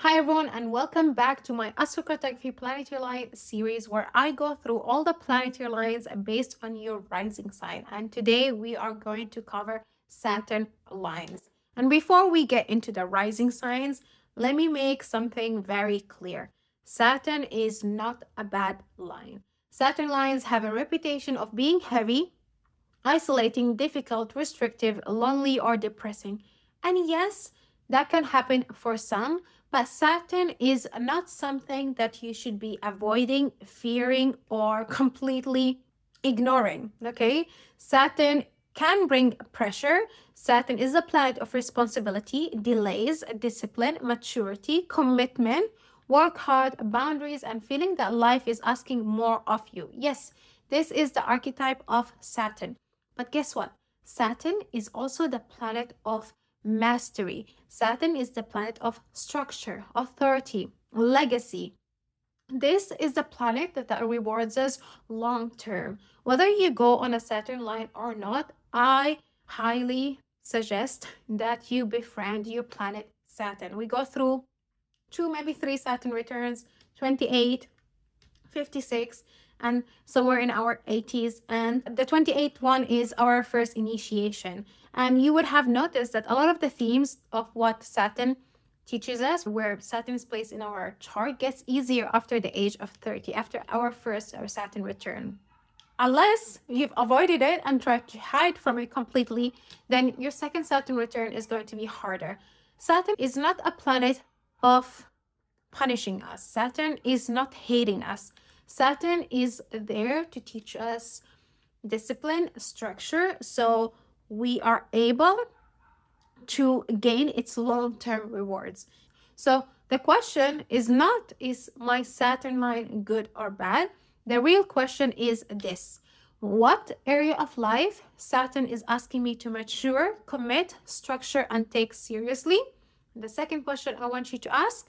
Hi everyone, and welcome back to my AstroCartoGraphy Planetary Line series where I go through all the planetary lines based on your rising sign. And today we are going to cover Saturn lines. And before we get into the rising signs, let me make something very clear. Saturn is not a bad line. Saturn lines have a reputation of being heavy, isolating, difficult, restrictive, lonely, or depressing. And yes, that can happen for some, but Saturn is not something that you should be avoiding, fearing, or completely ignoring. Okay? Saturn can bring pressure. Saturn is a planet of responsibility, delays, discipline, maturity, commitment, work hard, boundaries, and feeling that life is asking more of you. Yes, this is the archetype of Saturn. But guess what? Saturn is also the planet of mastery. Saturn is the planet of structure, authority, legacy. This is the planet that rewards us long term. Whether you go on a Saturn line or not, I highly suggest that you befriend your planet Saturn. We go through two, maybe three Saturn returns, 28, 56, and somewhere in our 80s. And the 28th one is our first initiation. And you would have noticed that a lot of the themes of what Saturn teaches us, where Saturn is placed in our chart, gets easier after the age of 30, after our first Saturn return. Unless you've avoided it and tried to hide from it completely, then your second Saturn return is going to be harder. Saturn is not a planet of punishing us. Saturn is not hating us. Saturn is there to teach us discipline, structure, so we are able to gain its long-term rewards. So the question is not, is my Saturn line good or bad? The real question is this: what area of life Saturn is asking me to mature, commit, structure, and take seriously? The second question I want you to ask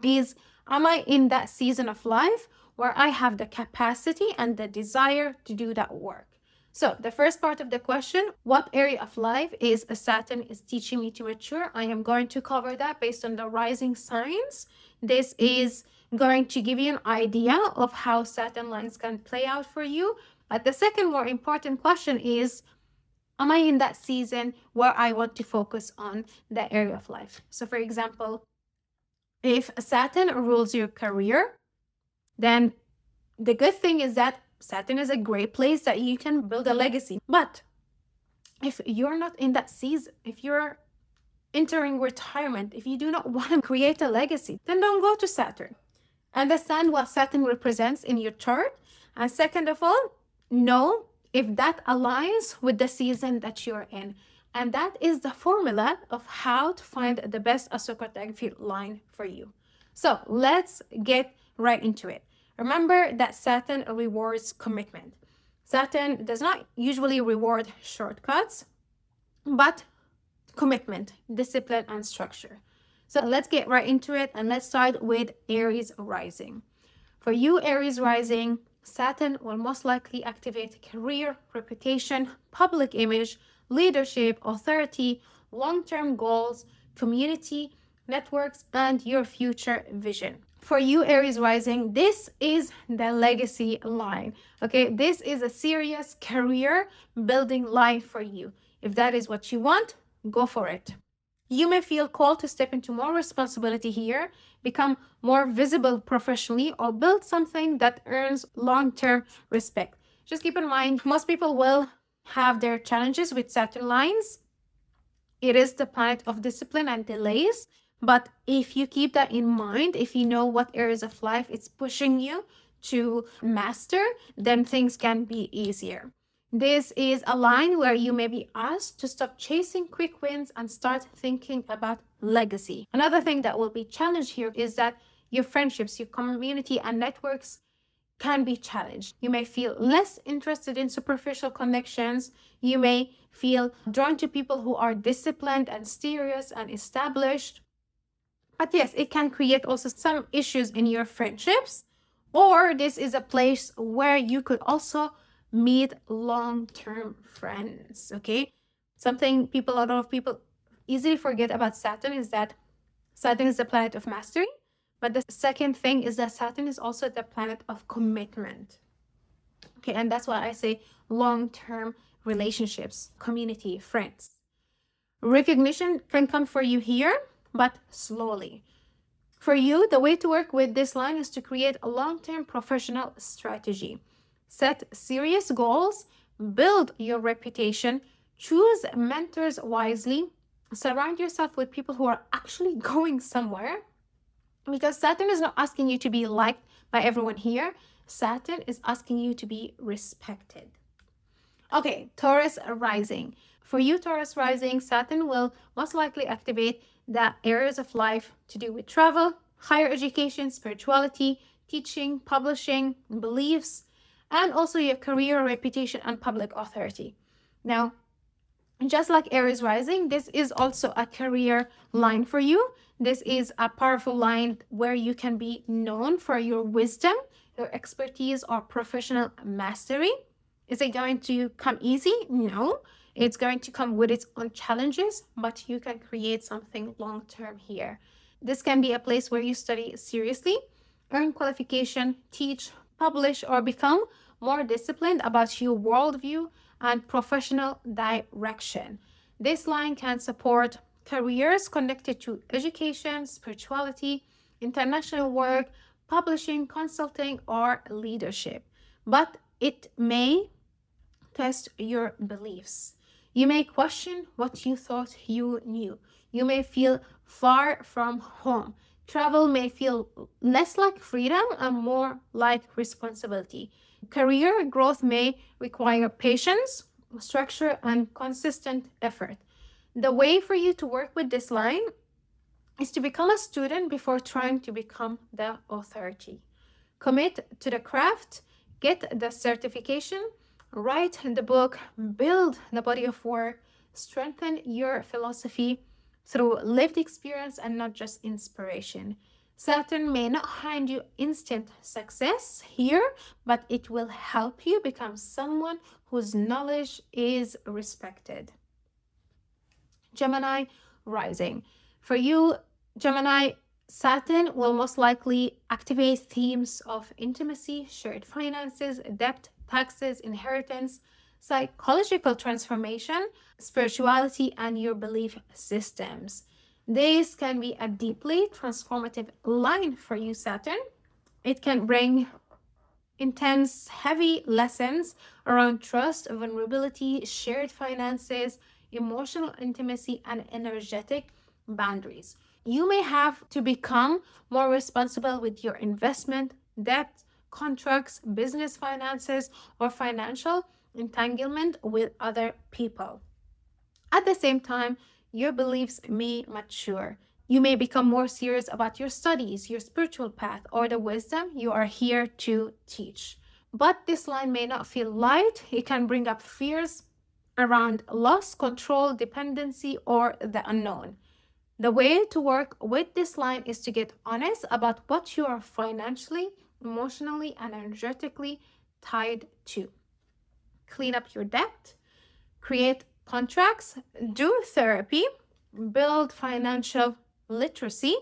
is, am I in that season of life where I have the capacity and the desire to do that work? So the first part of the question, what area of life is Saturn is teaching me to mature? I am going to cover that based on the rising signs. This is going to give you an idea of how Saturn lines can play out for you. But the second more important question is, am I in that season where I want to focus on that area of life? So for example, if Saturn rules your career, then the good thing is that Saturn is a great place that you can build a legacy. But if you're not in that season, if you're entering retirement, if you do not want to create a legacy, then don't go to Saturn. Understand what Saturn represents in your chart. And second of all, know if that aligns with the season that you're in. And that is the formula of how to find the best AstroCartoGraphy line for you. So let's get right into it. Remember that Saturn rewards commitment. Saturn does not usually reward shortcuts, but commitment, discipline, and structure. So let's get right into it, and let's start with Aries rising. For you, Aries rising, Saturn will most likely activate career, reputation, public image, leadership, authority, long-term goals, community, networks, and your future vision. For you, Aries rising, this is the legacy line. Okay, this is a serious career building line for you. If that is what you want, go for it. You may feel called to step into more responsibility here, become more visible professionally, or build something that earns long-term respect. Just keep in mind, most people will have their challenges with Saturn lines. It is the planet of discipline and delays. But if you keep that in mind, if you know what areas of life it's pushing you to master, then things can be easier. This is a line where you may be asked to stop chasing quick wins and start thinking about legacy. Another thing that will be challenged here is that your friendships, your community, and networks can be challenged. You may feel less interested in superficial connections. You may feel drawn to people who are disciplined and serious and established. But yes, it can create also some issues in your friendships, or this is a place where you could also meet long-term friends, okay? A lot of people easily forget about Saturn is that Saturn is the planet of mastery. But the second thing is that Saturn is also the planet of commitment. Okay, and that's why I say long-term relationships, community, friends. Recognition can come for you here, but slowly. For you, the way to work with this line is to create a long-term professional strategy. Set serious goals, build your reputation, choose mentors wisely, surround yourself with people who are actually going somewhere. Because Saturn is not asking you to be liked by everyone here. Saturn is asking you to be respected. Okay, Taurus rising. For you, Taurus rising, Saturn will most likely activate the areas of life to do with travel, higher education, spirituality, teaching, publishing, beliefs, and also your career, reputation, and public authority. Now, just like Aries rising, this is also a career line for you. This is a powerful line where you can be known for your wisdom, your expertise, or professional mastery. Is it going to come easy? No. It's going to come with its own challenges, but you can create something long-term here. This can be a place where you study seriously, earn qualification, teach, publish, or become more disciplined about your worldview and professional direction. This line can support careers connected to education, spirituality, international work, publishing, consulting, or leadership. But it may test your beliefs. You may question what you thought you knew. You may feel far from home. Travel may feel less like freedom and more like responsibility. Career growth may require patience, structure, and consistent effort. The way for you to work with this line is to become a student before trying to become the authority. Commit to the craft, get the certification, write the book, build the body of work, strengthen your philosophy through lived experience and not just inspiration. Saturn may not hand you instant success here, but it will help you become someone whose knowledge is respected. Gemini rising. For you, Gemini, Saturn will most likely activate themes of intimacy, shared finances, debt, taxes, inheritance, psychological transformation, spirituality, and your belief systems. This can be a deeply transformative line for you, Saturn. It can bring intense, heavy lessons around trust, vulnerability, shared finances, emotional intimacy, and energetic boundaries. You may have to become more responsible with your investment, debt, contracts, business finances, or financial entanglement with other people. At the same time, your beliefs may mature. You may become more serious about your studies, your spiritual path, or the wisdom you are here to teach. But this line may not feel light. It can bring up fears around loss, control, dependency, or the unknown. The way to work with this line is to get honest about what you are financially, emotionally, and energetically tied to. Clean up your debt, create contracts, do therapy, build financial literacy,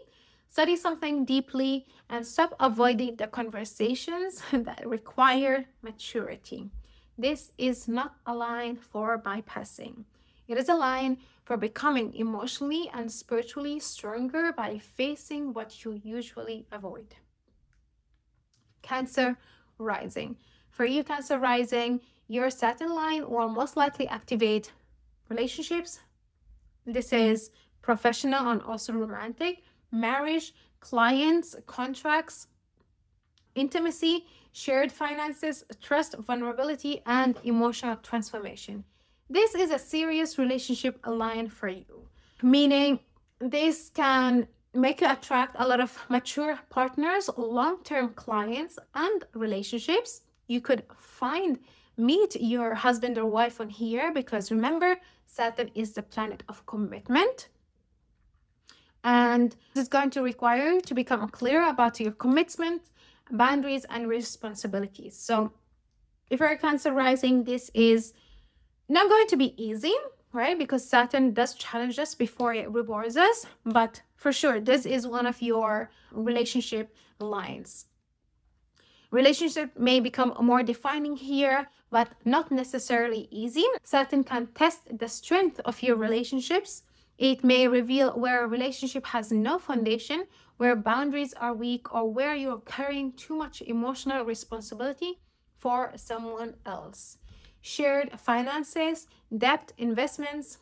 study something deeply, and stop avoiding the conversations that require maturity. This is not a line for bypassing. It is a line for becoming emotionally and spiritually stronger by facing what you usually avoid. Cancer rising. For you, Cancer rising, your Saturn line will most likely activate relationships. This is professional and also romantic, marriage, clients, contracts, intimacy, shared finances, trust, vulnerability, and emotional transformation. This is a serious relationship line for you, meaning this can make you attract a lot of mature partners, long-term clients, and relationships. You could meet your husband or wife on here because remember, Saturn is the planet of commitment. And this is going to require you to become clear about your commitment, boundaries, and responsibilities. So if you're a Cancer rising, this is not going to be easy. right? Because Saturn does challenge us before it rewards us. But for sure, this is one of your relationship lines. Relationship may become more defining here, but not necessarily easy. Saturn can test the strength of your relationships. It may reveal where a relationship has no foundation, where boundaries are weak, or where you're carrying too much emotional responsibility for someone else. Shared finances, debt, investments,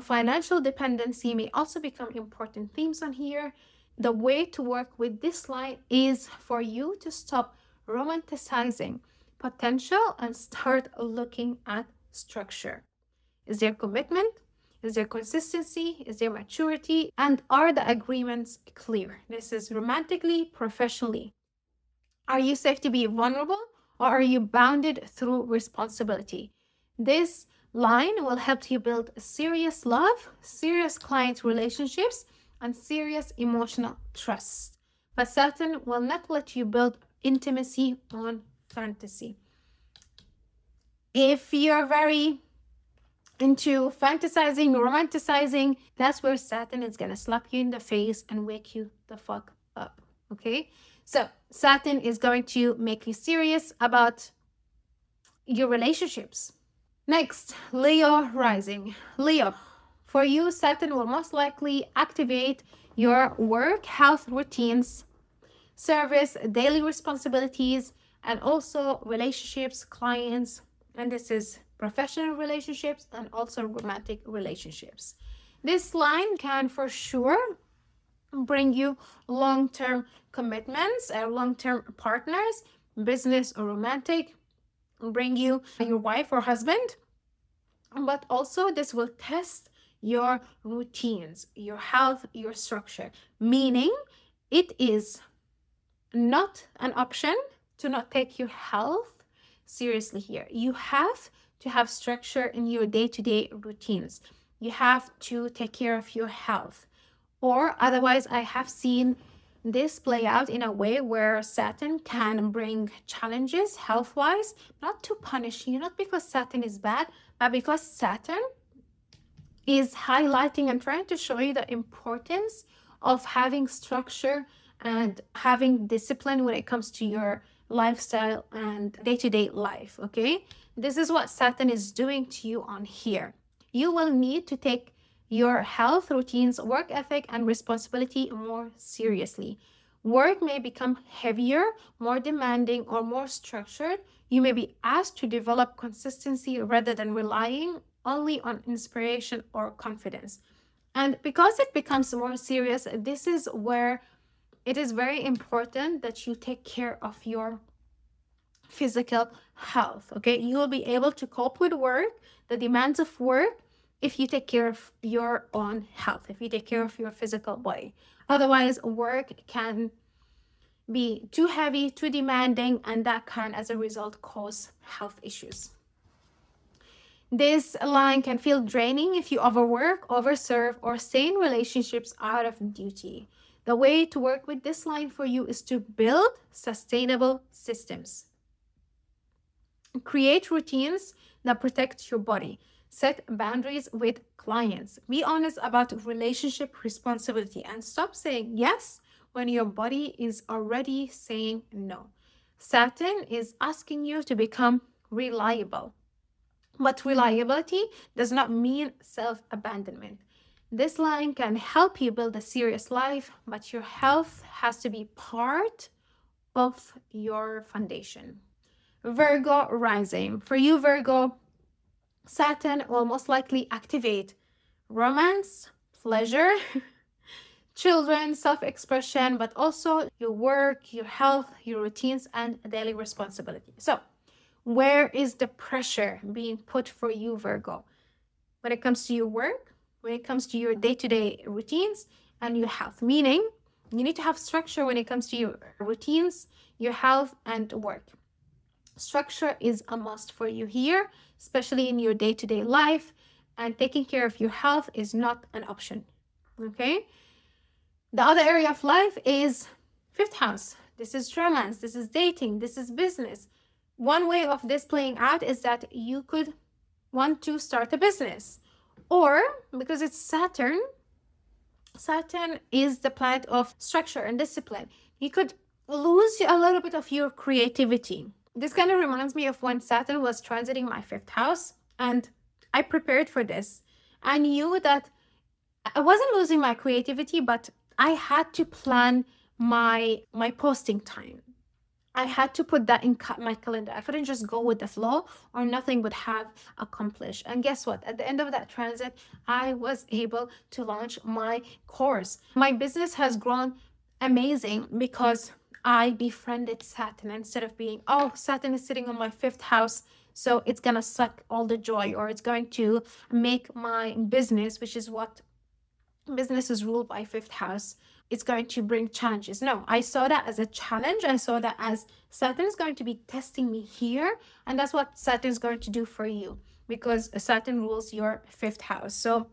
financial dependency may also become important themes on here. The way to work with this line is for you to stop romanticizing potential and start looking at structure. Is there commitment? Is there consistency? Is there maturity? And are the agreements clear? This is romantically, professionally. Are you safe to be vulnerable, or are you bounded through responsibility? This line will help you build serious love, serious client relationships, and serious emotional trust. But Saturn will not let you build intimacy on fantasy. If you're very into fantasizing, romanticizing, that's where Saturn is going to slap you in the face and wake you the fuck up. Okay? So, Saturn is going to make you serious about your relationships. Next, Leo rising. Leo, for you, Saturn will most likely activate your work, health routines, service, daily responsibilities, and also relationships, clients, and this is professional relationships and also romantic relationships. This line can for sure bring you long-term commitments and long-term partners, business or romantic, bring you your wife or husband, but also this will test your routines, your health, your structure, meaning it is not an option to not take your health seriously here. You have to have structure in your day-to-day routines. You have to take care of your health. Or otherwise, I have seen this play out in a way where Saturn can bring challenges health-wise, not to punish you, not because Saturn is bad, but because Saturn is highlighting and trying to show you the importance of having structure and having discipline when it comes to your lifestyle and day-to-day life, okay? This is what Saturn is doing to you on here. You will need to take your health routines, work ethic, and responsibility more seriously. Work may become heavier, more demanding, or more structured. You may be asked to develop consistency rather than relying only on inspiration or confidence. And because it becomes more serious, this is where it is very important that you take care of your physical health. Okay, you will be able to cope with work, the demands of work, if you take care of your own health, if you take care of your physical body. Otherwise, work can be too heavy, too demanding, and that can, as a result, cause health issues. This line can feel draining if you overwork, overserve, or stay in relationships out of duty. The way to work with this line for you is to build sustainable systems. Create routines that protect your body. Set boundaries with clients. Be honest about relationship responsibility and stop saying yes when your body is already saying no. Saturn is asking you to become reliable. But reliability does not mean self-abandonment. This line can help you build a serious life, but your health has to be part of your foundation. Virgo rising. For you, Virgo, Saturn will most likely activate romance, pleasure, children, self-expression, but also your work, your health, your routines, and daily responsibility. So, where is the pressure being put for you, Virgo? When it comes to your work, when it comes to your day-to-day routines, and your health, meaning you need to have structure when it comes to your routines, your health, and work. Structure is a must for you here, especially in your day-to-day life, and taking care of your health is not an option. Okay? The other area of life is fifth house. This is romance, this is dating, this is business. One way of this playing out is that you could want to start a business, Or because it's Saturn, Saturn is the planet of structure and discipline. You could lose a little bit of your creativity. This kind of reminds me of when Saturn was transiting my fifth house, and I prepared for this. I knew that I wasn't losing my creativity, but I had to plan my posting time. I had to put that in my calendar. I couldn't just go with the flow or nothing would have accomplished. And guess what? At the end of that transit, I was able to launch my course. My business has grown amazing because I befriended Saturn instead of being, oh, Saturn is sitting on my fifth house, so it's going to suck all the joy, or it's going to make my business, which is what business is ruled by fifth house, it's going to bring challenges. No, I saw that as a challenge. I saw that as Saturn is going to be testing me here, and that's what Saturn is going to do for you, because Saturn rules your fifth house. So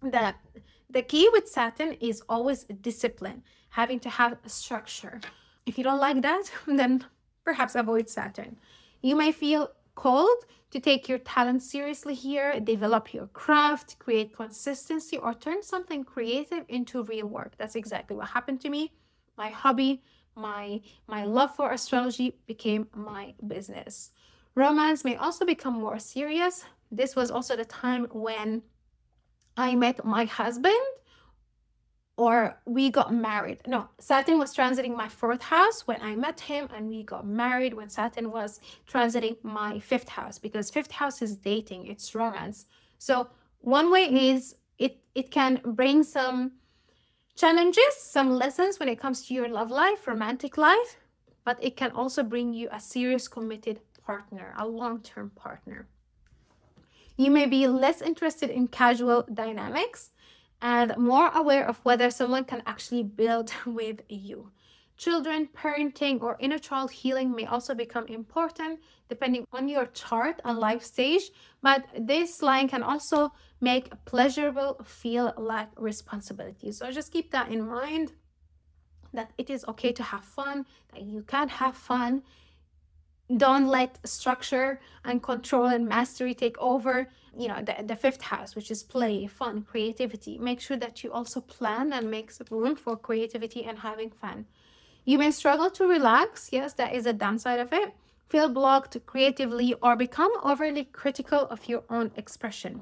the key with Saturn is always discipline, having to have a structure. If you don't like that, then perhaps avoid Saturn. You may feel called to take your talent seriously here, develop your craft, create consistency, or turn something creative into real work. That's exactly what happened to me. My hobby, my love for astrology became my business. Romance may also become more serious. This was also the time when I met my husband, or we got married. No, Saturn was transiting my fourth house when I met him, and we got married when Saturn was transiting my fifth house, because fifth house is dating, it's romance. So one way is it can bring some challenges, some lessons when it comes to your love life, romantic life, but it can also bring you a serious committed partner, a long-term partner. You may be less interested in casual dynamics and more aware of whether someone can actually build with you. Children, parenting, or inner child healing may also become important depending on your chart and life stage, but this line can also make pleasurable feel like responsibility. So just keep that in mind, that it is okay to have fun, that you can have fun. Don't let structure and control and mastery take over, the fifth house, which is play, fun, creativity. Make sure that you also plan and make room for creativity and having fun. You may struggle to relax. Yes, that is a downside of it. Feel blocked creatively or become overly critical of your own expression.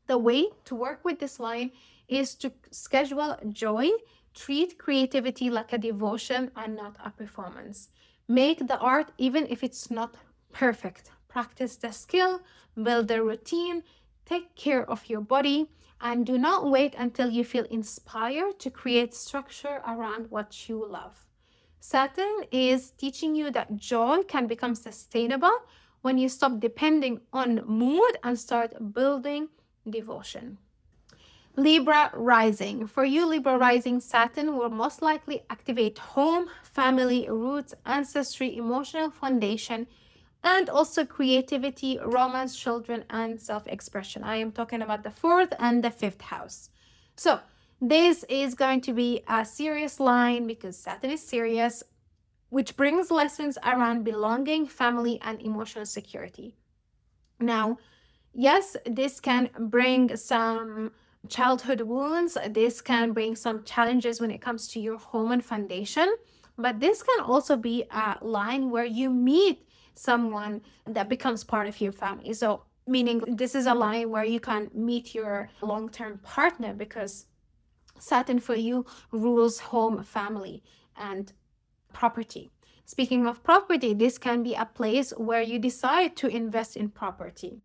The way to work with this line is to schedule joy, treat creativity like a devotion and not a performance. Make the art even if it's not perfect. Practice the skill, build the routine, take care of your body, and do not wait until you feel inspired to create structure around what you love. Saturn is teaching you that joy can become sustainable when you stop depending on mood and start building devotion. Libra rising. For you, Libra rising, Saturn will most likely activate home, family, roots, ancestry, emotional foundation, and also creativity, romance, children, and self-expression. I am talking about the fourth and the fifth house. So this is going to be a serious line because Saturn is serious, which brings lessons around belonging, family, and emotional security. Now, yes, this can bring some childhood wounds. This can bring some challenges when it comes to your home and foundation. But this can also be a line where you meet someone that becomes part of your family. So, meaning this is a line where you can meet your long-term partner, because Saturn for you rules home, family, and property. Speaking of property, this can be a place where you decide to invest in property.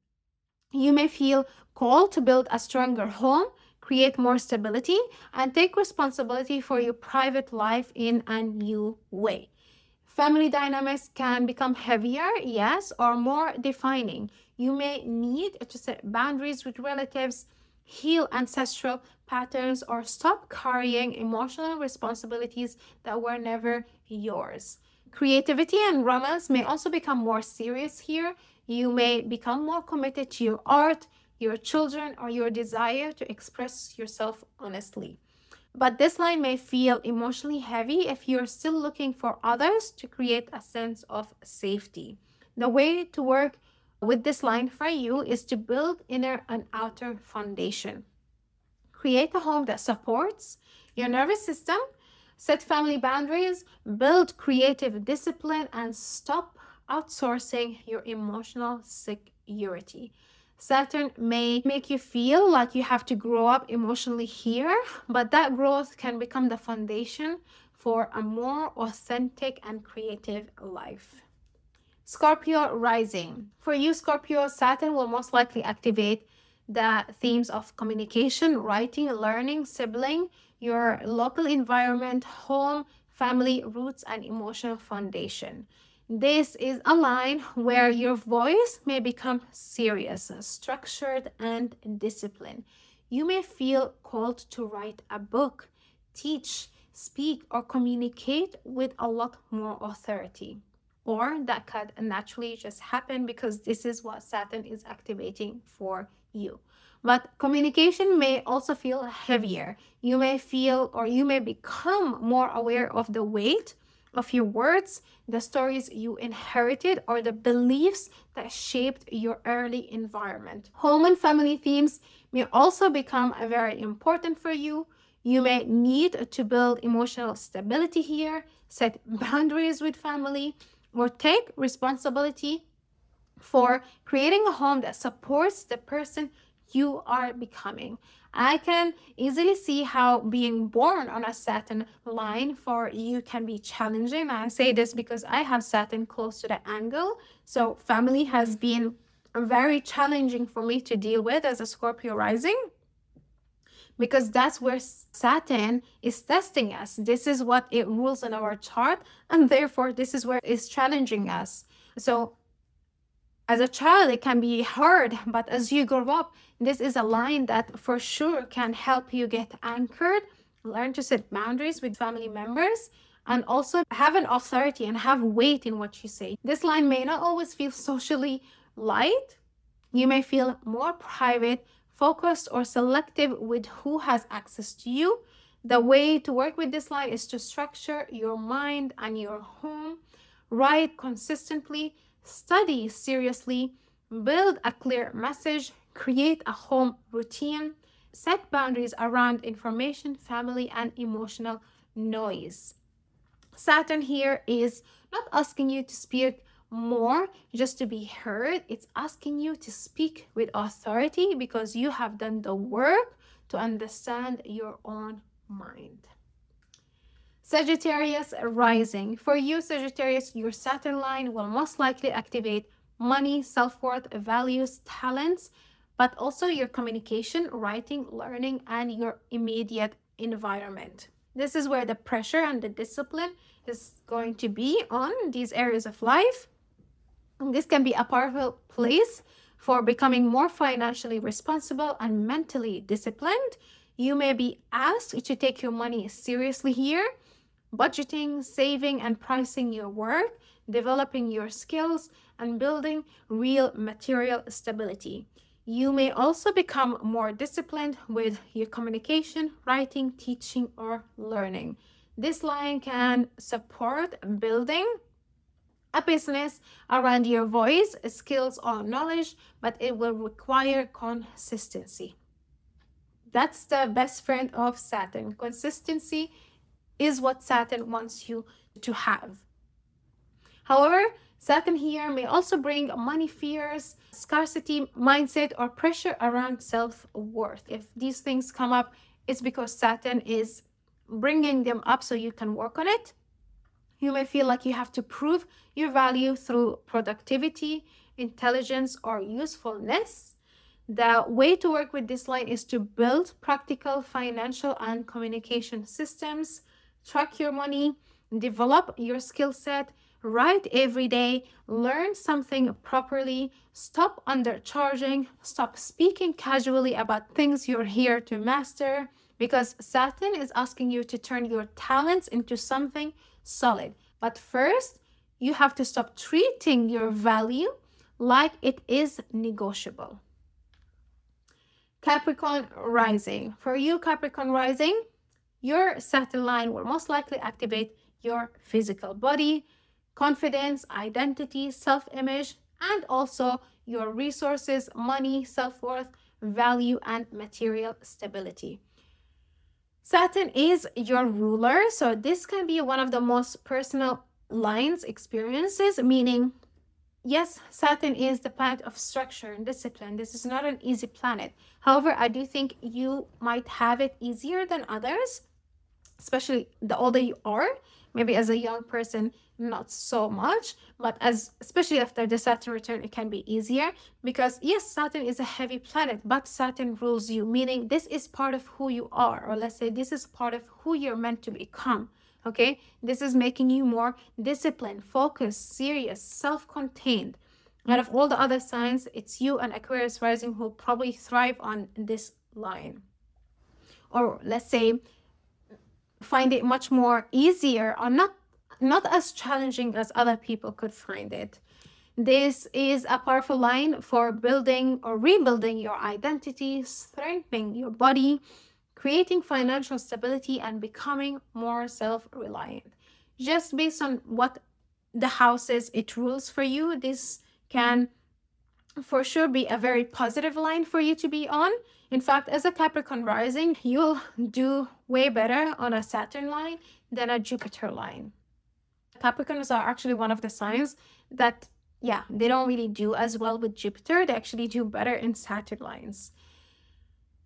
You may feel called to build a stronger home, create more stability, and take responsibility for your private life in a new way. Family dynamics can become heavier, yes, or more defining. You may need to set boundaries with relatives, heal ancestral patterns, or stop carrying emotional responsibilities that were never yours. Creativity and romance may also become more serious here. You may become more committed to your art, your children, or your desire to express yourself honestly. But this line may feel emotionally heavy if you're still looking for others to create a sense of safety. The way to work with this line for you is to build inner and outer foundation. Create a home that supports your nervous system, set family boundaries, build creative discipline, and stop outsourcing your emotional security. Saturn may make you feel like you have to grow up emotionally here, but that growth can become the foundation for a more authentic and creative life. Scorpio rising. For you, Scorpio, Saturn will most likely activate the themes of communication, writing, learning, sibling, your local environment, home, family, roots, and emotional foundation. This is a line where your voice may become serious, structured, and disciplined. You may feel called to write a book, teach, speak, or communicate with a lot more authority. Or that could naturally just happen because this is what Saturn is activating for you. But communication may also feel heavier. You may feel or you may become more aware of the weight of your words, the stories you inherited, or the beliefs that shaped your early environment. Home and family themes may also become very important for you. You may need to build emotional stability here, set boundaries with family, or take responsibility for creating a home that supports the person you are becoming. I can easily see how being born on a Saturn line for you can be challenging. I say this because I have Saturn close to the angle. So family has been very challenging for me to deal with as a Scorpio rising, because that's where Saturn is testing us. This is what it rules in our chart, and therefore this is where it's challenging us. So as a child, it can be hard, but as you grow up, this is a line that for sure can help you get anchored, learn to set boundaries with family members, and also have an authority and have weight in what you say. This line may not always feel socially light. You may feel more private, focused, or selective with who has access to you. The way to work with this line is to structure your mind and your home, write consistently, study seriously, build a clear message, create a home routine, set boundaries around information, family, and emotional noise. Saturn here is not asking you to speak more just to be heard. It's asking you to speak with authority because you have done the work to understand your own mind. Sagittarius rising. For you, Sagittarius, your Saturn line will most likely activate money, self-worth, values, talents, but also your communication, writing, learning, and your immediate environment. This is where the pressure and the discipline is going to be on these areas of life. And this can be a powerful place for becoming more financially responsible and mentally disciplined. You may be asked to take your money seriously here, budgeting, saving, and pricing your work, developing your skills, and building real material stability. You may also become more disciplined with your communication, writing, teaching, or learning. This line can support building a business around your voice, skills, or knowledge, but it will require consistency. That's the best friend of Saturn. Consistency is what Saturn wants you to have. However, Saturn here may also bring money fears, scarcity mindset, or pressure around self-worth. If these things come up, it's because Saturn is bringing them up so you can work on it. You may feel like you have to prove your value through productivity, intelligence, or usefulness. The way to work with this line is to build practical financial and communication systems, track your money, develop your skill set, write every day, learn something properly, stop undercharging, stop speaking casually about things you're here to master, because Saturn is asking you to turn your talents into something solid. But first, you have to stop treating your value like it is negotiable. Capricorn rising. For you, Capricorn rising, your Saturn line will most likely activate your physical body, confidence, identity, self-image, and also your resources, money, self-worth, value, and material stability. Saturn is your ruler, so this can be one of the most personal lines experiences, meaning yes, Saturn is the planet of structure and discipline. This is not an easy planet. However, I do think you might have it easier than others, especially the older you are. Maybe as a young person, not so much, but as especially after the Saturn return, it can be easier because yes, Saturn is a heavy planet, but Saturn rules you, meaning this is part of who you are, or let's say this is part of who you're meant to become. Okay, this is making you more disciplined, focused, serious, self-contained. Out of all the other signs, it's you and Aquarius rising who probably thrive on this line. Or let's say find it much more easier or not as challenging as other people could find it. This is a powerful line for building or rebuilding your identity, strengthening your body, creating financial stability, and becoming more self-reliant. Just based on what the houses it rules for you, this can for sure be a very positive line for you to be on. In fact, as a Capricorn rising, you'll do way better on a Saturn line than a Jupiter line. Capricorns are actually one of the signs that, yeah, they don't really do as well with Jupiter. They actually do better in Saturn lines.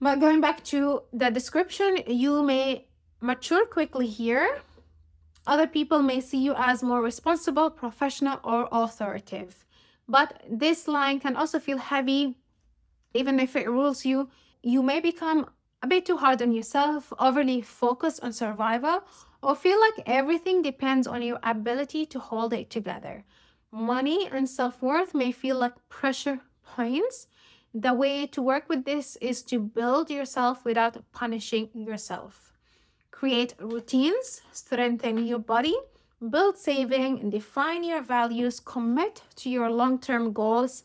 But going back to the description, you may mature quickly here. Other people may see you as more responsible, professional, or authoritative. But this line can also feel heavy. Even if it rules you, you may become a bit too hard on yourself, overly focused on survival, or feel like everything depends on your ability to hold it together. Money and self-worth may feel like pressure points. The way to work with this is to build yourself without punishing yourself. Create routines, strengthen your body, build saving, define your values, commit to your long-term goals,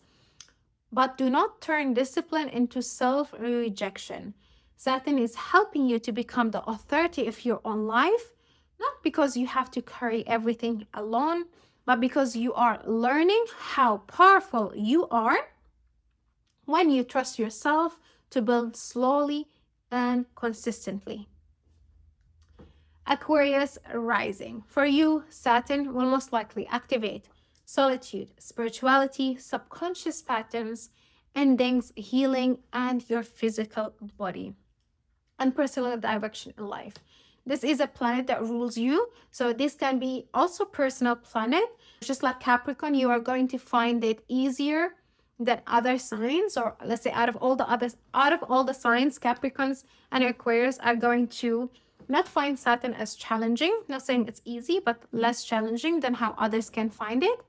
but do not turn discipline into self-rejection. Saturn is helping you to become the authority of your own life, not because you have to carry everything alone, but because you are learning how powerful you are when you trust yourself to build slowly and consistently. Aquarius rising. For you, Saturn will most likely activate solitude, spirituality, subconscious patterns, endings, healing, and your physical body and personal direction in life. This is a planet that rules you, so this can be also personal planet. Just like Capricorn, you are going to find it easier than other signs, or let's say out of all the signs, Capricorns and Aquarius are going to not find Saturn as challenging. Not saying it's easy, but less challenging than how others can find it.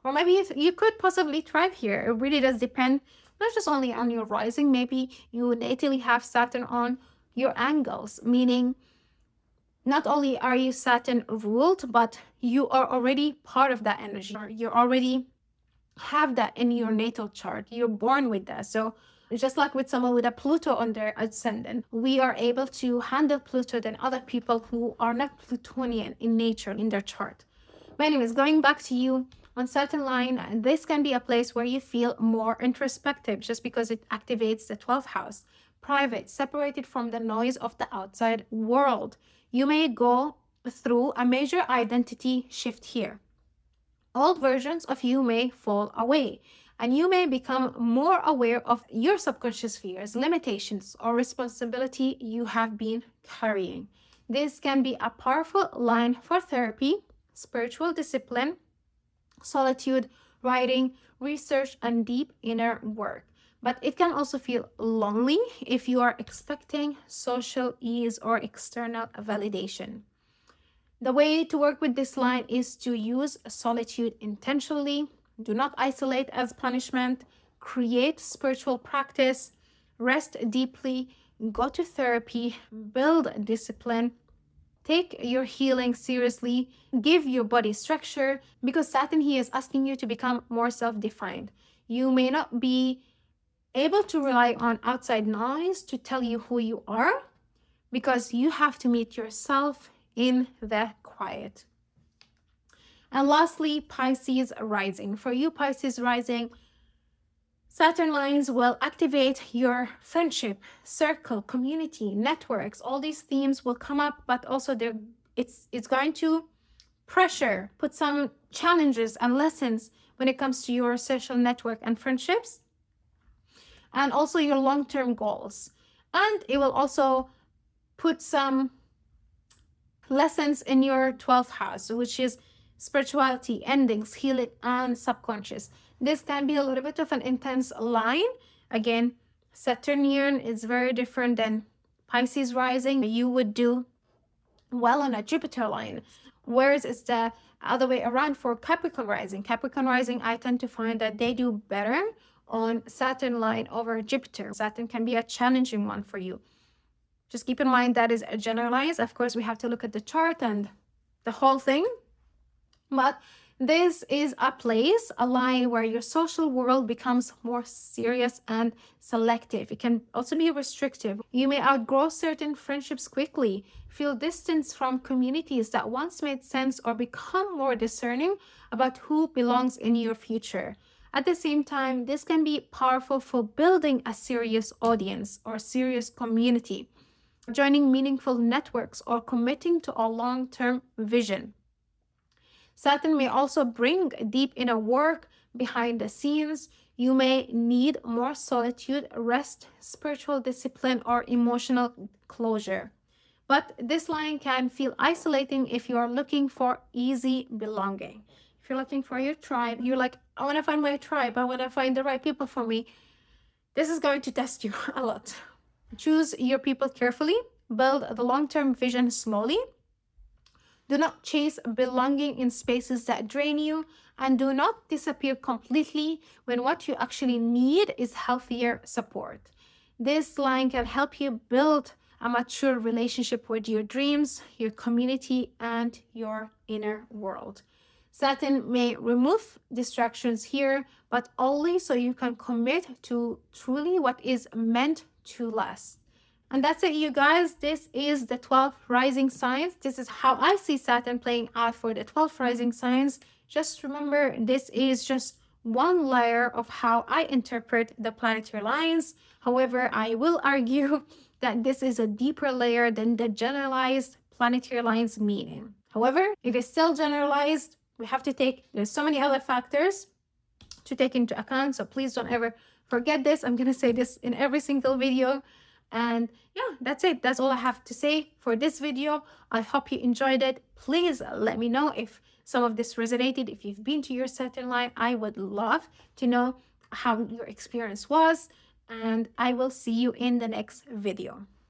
Or maybe you could possibly thrive here. It really does depend not just only on your rising. Maybe you natally have Saturn on your angles, meaning not only are you Saturn ruled, but you are already part of that energy. You already have that in your natal chart. You're born with that. So just like with someone with a Pluto on their ascendant, we are able to handle Pluto than other people who are not Plutonian in nature in their chart. But anyways, going back to you on Saturn line, this can be a place where you feel more introspective just because it activates the 12th house. Private, separated from the noise of the outside world. You may go through a major identity shift here. Old versions of you may fall away, and you may become more aware of your subconscious fears, limitations, or responsibility you have been carrying. This can be a powerful line for therapy, spiritual discipline, solitude, writing, research, and deep inner work. But it can also feel lonely if you are expecting social ease or external validation. The way to work with this line is to use solitude intentionally. Do not isolate as punishment. Create spiritual practice. Rest deeply. Go to therapy. Build discipline. Take your healing seriously. Give your body structure, because Saturn here is asking you to become more self-defined. You may not be able to rely on outside noise to tell you who you are, because you have to meet yourself in the quiet. And lastly, Pisces rising. For you, Pisces rising, Saturn lines will activate your friendship, circle, community, networks. All these themes will come up, but also it's going to put some challenges and lessons when it comes to your social network and friendships, and also your long-term goals. And it will also put some lessons in your 12th house, which is spirituality, endings, healing, and subconscious. This can be a little bit of an intense line. Again, Saturnian is very different than Pisces rising. You would do well on a Jupiter line, whereas it's the other way around for Capricorn rising. Capricorn rising, I tend to find that they do better on Saturn line over Jupiter. Saturn can be a challenging one for you. Just keep in mind that is a generalized. Of course, we have to look at the chart and the whole thing. But this is a place, a line where your social world becomes more serious and selective. It can also be restrictive. You may outgrow certain friendships quickly, feel distance from communities that once made sense, or become more discerning about who belongs in your future. At the same time, this can be powerful for building a serious audience or serious community, joining meaningful networks, or committing to a long-term vision. Saturn may also bring deep inner work behind the scenes. You may need more solitude, rest, spiritual discipline, or emotional closure. But this line can feel isolating if you are looking for easy belonging. If you're looking for your tribe, you're like, I want to find my tribe, I want to find the right people for me. This is going to test you a lot. Choose your people carefully, build the long-term vision slowly. Do not chase belonging in spaces that drain you, and do not disappear completely when what you actually need is healthier support. This line can help you build a mature relationship with your dreams, your community, and your inner world. Saturn may remove distractions here, but only so you can commit to truly what is meant to last. And that's it, you guys. This is the 12 rising signs. This is how I see Saturn playing out for the 12 rising signs. Just remember, this is just one layer of how I interpret the planetary lines. However, I will argue that this is a deeper layer than the generalized planetary lines meaning. However, it is still generalized. We have to there's so many other factors to take into account. So please don't ever forget this. I'm going to say this in every single video. And yeah, that's it. That's all I have to say for this video. I hope you enjoyed it. Please let me know if some of this resonated. If you've been to your Saturn line, I would love to know how your experience was. And I will see you in the next video.